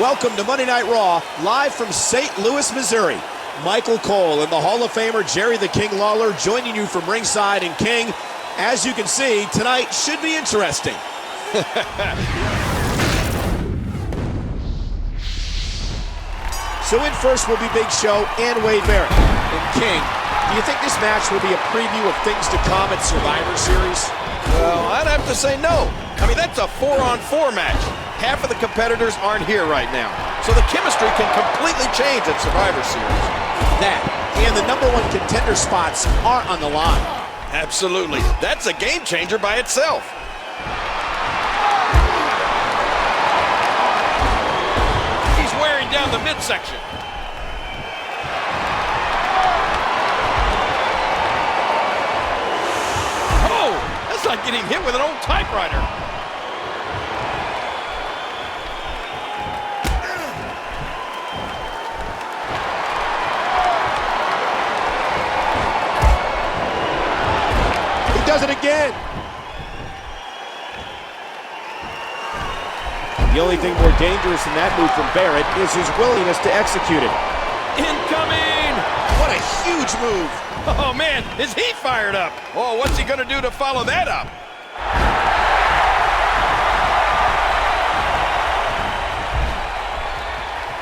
Welcome to Monday Night Raw, live from St. Louis, Missouri. Michael Cole and the Hall of Famer Jerry the King Lawler joining you from ringside. And King, as you can see, tonight should be interesting. So in first will be Big Show and Wade Barrett. And King, do you think this match will be a preview of things to come at Survivor Series? Well, I'd have to say no. I mean, that's a 4-on-4 match. Half of the competitors aren't here right now. So the chemistry can completely change at Survivor Series. That and the #1 contender spots are on the line. Absolutely. That's a game changer by itself. He's wearing down the midsection. Oh, that's like getting hit with an old typewriter. Does it again. The only thing more dangerous than that move from Barrett is his willingness to execute it. Incoming! What a huge move. Oh, man, is he fired up? Oh, what's he going to do to follow that up?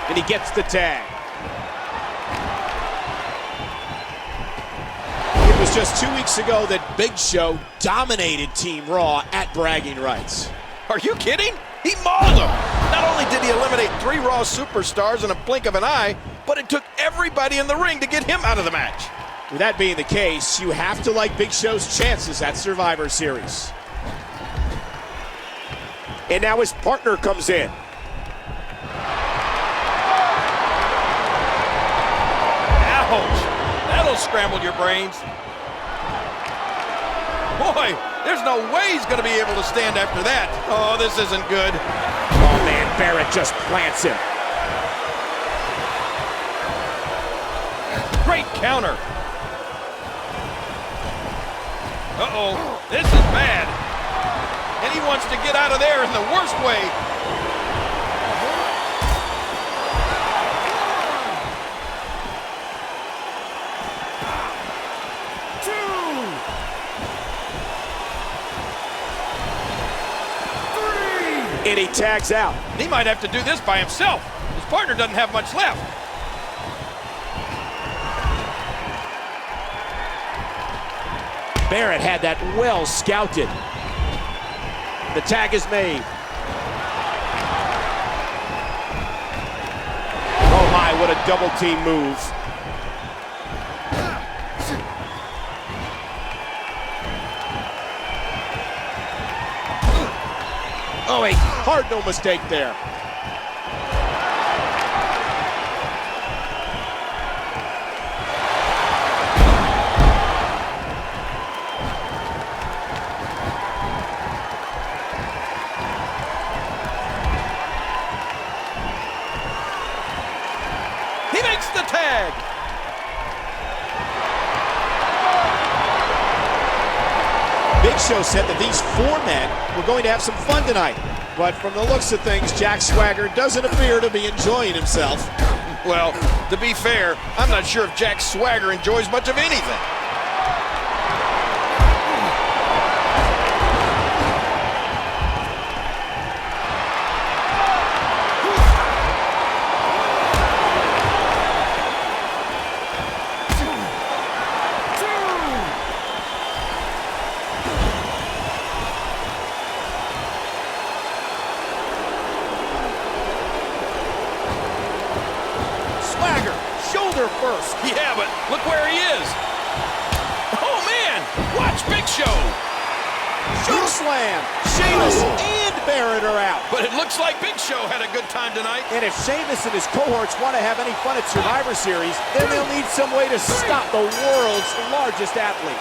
And he gets the tag. It was just 2 weeks ago that Big Show dominated Team Raw at bragging rights. Are you kidding? He mauled them. Not only did he eliminate 3 Raw superstars in a blink of an eye, but it took everybody in the ring to get him out of the match. With that being the case, you have to like Big Show's chances at Survivor Series. And now his partner comes in. Ouch! That'll scramble your brains. Boy, there's no way he's going to be able to stand after that. Oh, this isn't good. Oh, man, Barrett just plants him. Great counter. Uh-oh, this is bad. And he wants to get out of there in the worst way. And he tags out. He might have to do this by himself. His partner doesn't have much left. Barrett had that well scouted. The tag is made. Oh my, what a double team move. Oh, a cardinal mistake there. He makes the tag. Big Show said that these 4 men were going to have some fun tonight. But from the looks of things, Jack Swagger doesn't appear to be enjoying himself. Well, to be fair, I'm not sure if Jack Swagger enjoys much of anything. Shoulder first. Yeah, but look where he is. Oh, man. Watch Big Show. Choke slam. Sheamus and Barrett are out. But it looks like Big Show had a good time tonight. And if Sheamus and his cohorts want to have any fun at Survivor Series, then they'll need some way to stop the world's largest athlete.